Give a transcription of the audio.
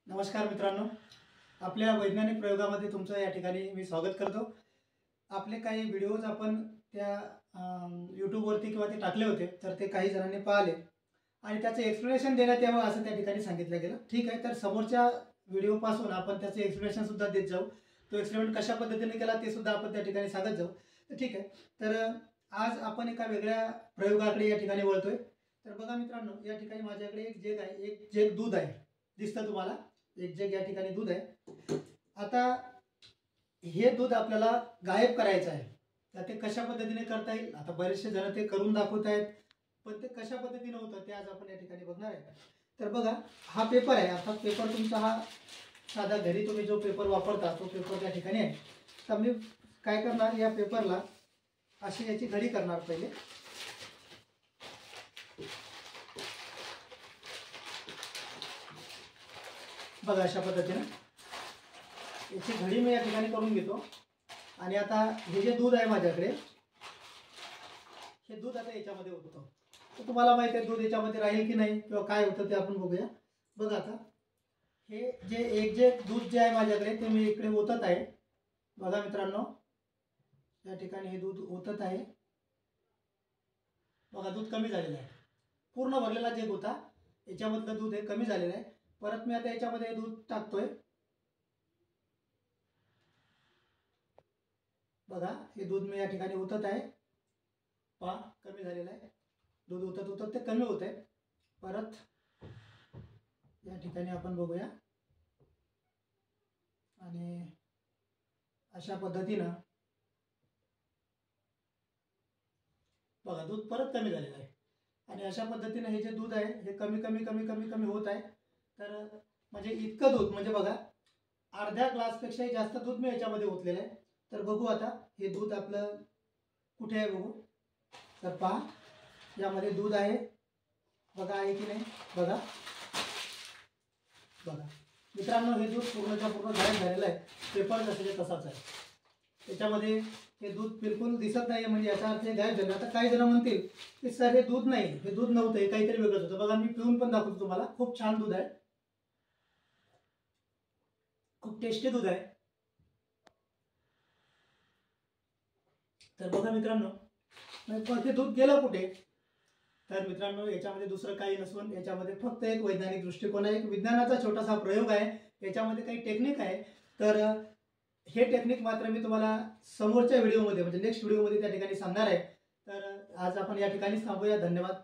नमस्कार मित्रांनो, आपल्या वैज्ञानिक प्रयोगामध्ये तुमचं या ठिकाणी मी स्वागत करतो। आपले काही व्हिडिओज आपण त्या यूट्यूबवरती किंवा ते टाकले होते, तर ते काही जणांनी पाहिले आणि त्याचे एक्सप्लेनेशन देण्यात यावं असं त्या ठिकाणी सांगितलं गेलं। ठीक आहे, तर समोरच्या व्हिडिओपासून आपण त्याचे एक्सप्लेनेशन सुद्धा देत जाऊ। तो एक्सपेरिमेंट कशा पद्धतीने केला ते सुद्धा आपण त्या ठिकाणी सांगत जाऊ। तर ठीक आहे, तर आज आपण एका वेगळ्या प्रयोगाकडे या ठिकाणी वळतोय। तर बघा मित्रांनो, या ठिकाणी माझ्याकडे एक जग आहे, एक जग दूध आहे, दिसतं तुम्हाला? एक जग या ठिकाणी दूध आहे। आता हे दूध आपल्याला गायब करायचं आहे, तर ते कशा पद्धतीने करता येईल? आता बरेचसे जण ते करून दाखवत आहेत, पण ते कशा पद्धतीने होतं ते आज आपण या ठिकाणी बघणार आहे। तर बघा, हा पेपर आहे। आता पेपर तुमचा हा साधा घरी तुम्ही जो पेपर वापरता तो पेपर त्या ठिकाणी आहे। तर मी काय करणार, या पेपरला अशी याची घडी करणार पहिले। बघा, अशा पद्धतीने याची घडी मी या ठिकाणी करून घेतो। आणि आता हे जे दूध आहे माझ्याकडे, हे दूध आता याच्यामध्ये ओततो। तर तुम्हाला माहिती आहे दूध याच्यामध्ये राहील की नाही किंवा काय होतं ते आपण बघूया। बघा, आता हे जे दूध जे आहे माझ्याकडे ते मी इकडे ओतत आहे। बघा मित्रांनो, या ठिकाणी हे दूध ओतत आहे। बघा, दूध कमी झालेलं आहे। पूर्ण भरलेला जग होता, याच्यामधलं दूध हे कमी झालेलं आहे। परत मी आता याच्यामध्ये दूध टाकतोय। बघा, हे दूध मी या ठिकाणी ओतत आहे। पहा, कमी झालेलं आहे दूध। ओतत ओतत ते कमी होत आहे। परत या ठिकाणी आपण बघूया, आणि अशा पद्धतीनं बघा दूध परत कमी झालेलं आहे। आणि अशा पद्धतीने हे जे दूध आहे हे कमी कमी कमी कमी कमी होत आहे। तर म्हणजे इतकं दूध, म्हणजे बघा अर्ध्या ग्लासपेक्षाही जास्त दूध मी याच्यामध्ये ओतलेलं आहे। तर बघू आता हे दूध आपलं कुठे आहे बघू। तर पहा, यामध्ये दूध आहे, बघा आहे की नाही। बघा बघा मित्रांनो, हे दूध पूर्णच्या पूर्ण गायब झालेलं आहे। पेपर जसं तसाच आहे, त्याच्यामध्ये हे दूध बिलकुल दिसत नाही, म्हणजे याचा अर्थ हे गायब झालं। आता काही जण म्हणतील की सर हे दूध नाही, हे दूध नव्हतं, हे काहीतरी वेगळंच होतं। बघा, मी पिऊन पण दाखवतो तुम्हाला। खूप छान दूध आहे, खूप टेस्टी दूध आहे। तर बघा मित्रांनो, हे दूध गेलं कुठे? तर मित्रांनो, याच्यामध्ये दुसरं काही नसून याच्यामध्ये फक्त एक वैज्ञानिक दृष्टिकोन आहे, एक विज्ञानाचा छोटासा प्रयोग आहे। याच्यामध्ये काही टेक्निक आहे। तर हे टेक्निक मात्र मी तुम्हाला समोरच्या व्हिडिओमध्ये, म्हणजे नेक्स्ट व्हिडिओमध्ये त्या ठिकाणी सांगणार आहे। तर आज आपण या ठिकाणी थांबूया। धन्यवाद।